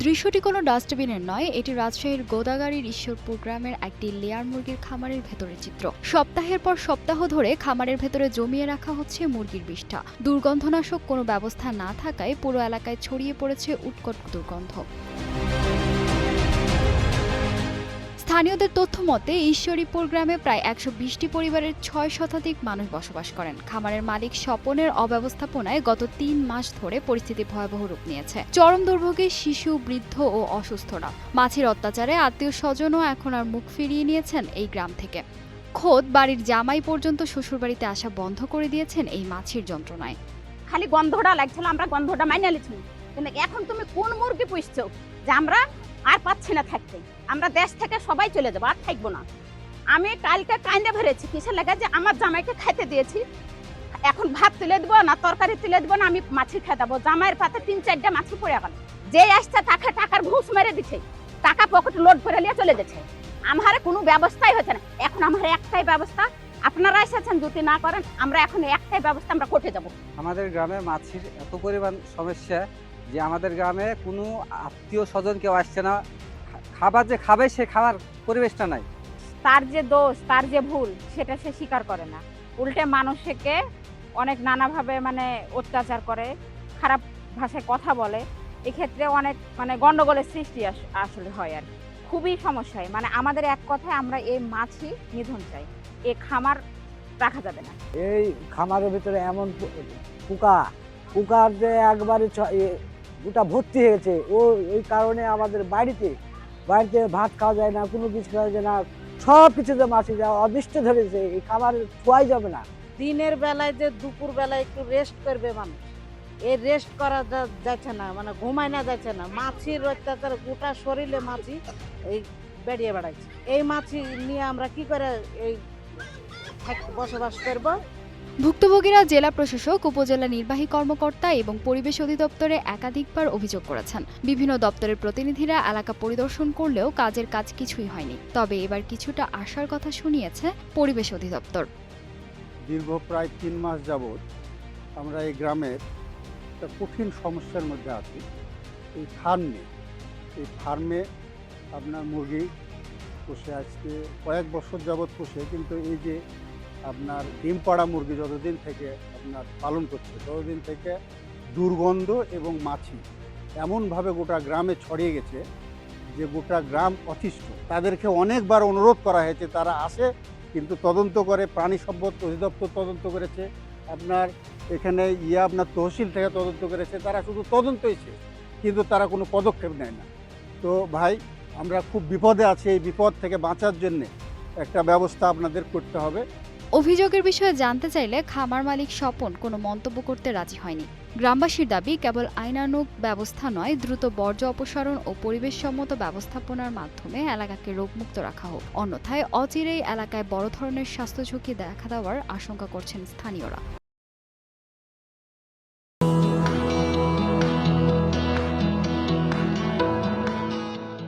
দৃশ্যটি কোনো ডাস্টবিনের নয়, এটি রাজশাহীর গোদাগাড়ীর ঈশ্বরপুর গ্রামের একটি লেয়ার মুরগির খামারের ভেতরের চিত্র। সপ্তাহের পর সপ্তাহ ধরে খামারের ভেতরে জমিয়ে রাখা হচ্ছে মুরগির বিষ্ঠা। দুর্গন্ধনাশক কোনো ব্যবস্থা না থাকায় পুরো এলাকায় ছড়িয়ে পড়েছে উৎকট দুর্গন্ধ। স্থানীয়দের তথ্য মতে ঈশ্বরীপুর গ্রামে প্রায় ১২০টি পরিবারের ৬ শতাধিক মানুষ বসবাস করেন। খামারের মালিক স্বপনের অব্যবস্থাপনায় গত ৩ মাস ধরে পরিস্থিতি ভয়াবহ রূপ নিয়েছে। চরম দুর্ভোগে শিশু, বৃদ্ধ ও অসুস্থরা। মাছির অত্যাচারে আত্মীয় স্বজনও এখন আর মুখ ফিরিয়ে নিয়েছেন এই গ্রাম থেকে। খোদ বাড়ির জামাই পর্যন্ত শ্বশুরবাড়িতে আসা বন্ধ করে দিয়েছেন এই মাছির যন্ত্রণায়। খালি গন্ধটা লাগছিল, আমরা গন্ধটা মাইনা লিছি, কিন্তু এখন তুমি কোন মুরগি পুষছো যে আমরা আর পাচ্ছি না থাকতে, আমরা দেশ থেকে সবাই চলে যাবো, আর থাকবো না। আমি কালকে কাইন্দে ভরেছি কিসের লাগা যে আমার জামাইকে খাইতে দিয়েছি, এখন ভাত তুলে দিব না তরকারি তুলে দিব না, আমি মাছি খেয়ে দেবো। জামাইয়ের পাতে ৩-৪টা মাছি পড়ে গেল, যে আসছে তাকে টাকার ঘুষ মেরে দিচ্ছে, টাকা পকেটে লোড করে নিয়ে চলে যাচ্ছে। আমার কোনো ব্যবস্থাই হচ্ছে না। এখন আমার একটাই ব্যবস্থা, আপনারা এসেছেন যদি না করেন, আমরা এখন একটাই ব্যবস্থা, আমরা কোর্টে যাব। আমাদের গ্রামে মাছির এত পরিমাণ সমস্যা যে আমাদের গ্রামে কোনো আত্মীয় স্বজন কেউ আসছে না, খাবার যে খাবে সে খাবার পরিবেশটা নাই। তার যে দোষ, তার যে ভুল, সেটা সে স্বীকার করে না, উল্টে মানুষকে অনেক নানাভাবে অত্যাচার করে, খারাপ ভাষায় কথা বলে। এক্ষেত্রে অনেক গন্ডগোলের সৃষ্টি আসলে হয় আর খুবই সমস্যায়। আমাদের এক কথায় আমরা এই মাছি নিধন চাই, এই খামার রাখা যাবে না। এই খামারের ভিতরে এমন পোকার যে একবারে গোটা ভর্তি হয়েছে, ওই কারণে আমাদের বাড়িতে ভাত খাওয়া যায় না, কোনো কিছু খাওয়া যায় না, সব কিছুতে মাছি যাওয়া অদৃষ্ট ধরেছে। এই খাবার খোয়াই যাবে না। দিনের বেলায় যে দুপুর বেলায় একটু রেস্ট করবে মানুষ, এই রেস্ট করা যাচ্ছে না, ঘুমায় না যাচ্ছে না। মাছির অত্যাচার, গোটা শরীরে মাছি এই বেরিয়ে বেড়াচ্ছে। এই মাছি নিয়ে আমরা কি করে এই বসবাস করব? ভুক্তভোগীরা জেলা প্রশাসক, উপজেলা নির্বাহী কর্মকর্তা এবং পরিবেশ অধিদপ্তরে একাধিকবার অভিযোগ করেছেন। বিভিন্ন দপ্তরের প্রতিনিধিরা এলাকা পরিদর্শন করলেও কাজের কাজ কিছুই হয়নি। তবে এবার কিছুটা আশার কথা শুনিয়েছে পরিবেশ অধিদপ্তর। দীর্ঘ প্রায় ৩ মাস যাবৎ আমরা এই গ্রামের একটা কঠিন সমস্যার মধ্যে আছি। এই ফার্মে আপনার মুরগি পোষে আজকে কয়েক বছর যাবৎ পোষে, কিন্তু এই যে আপনার ডিম পাড়া মুরগি যতদিন থেকে আপনার পালন করছে ততদিন থেকে দুর্গন্ধ এবং মাছি এমনভাবে গোটা গ্রামে ছড়িয়ে গেছে যে গোটা গ্রাম অতিষ্ঠ। তাদেরকে অনেকবার অনুরোধ করা হয়েছে, তারা আসে কিন্তু তদন্ত করে, প্রাণী সম্পদ অধিদপ্তর তদন্ত করেছে, আপনার এখানে আপনার তহসিল থেকে তদন্ত করেছে, তারা শুধু তদন্তই শেষ, কিন্তু তারা কোনো পদক্ষেপ নেয় না। তো ভাই, আমরা খুব বিপদে আছি, এই বিপদ থেকে বাঁচার জন্যে একটা ব্যবস্থা আপনাদের করতে হবে। অভিযোগের বিষয়ে জানতে চাইলে খামার মালিক স্বপন কোনো মন্তব্য করতে রাজি হয়নি। গ্রামবাসীর দাবি, কেবল আইনানুগ ব্যবস্থা নয়, দ্রুত বর্জ্য অপসারণ ও পরিবেশসম্মত ব্যবস্থাপনার মাধ্যমে এলাকাকে রোগমুক্ত রাখা হোক। অন্যথায় অচিরেই এলাকায় বড় ধরনের স্বাস্থ্য ঝুঁকি দেখা দেওয়ার আশঙ্কা করছেন স্থানীয়রা।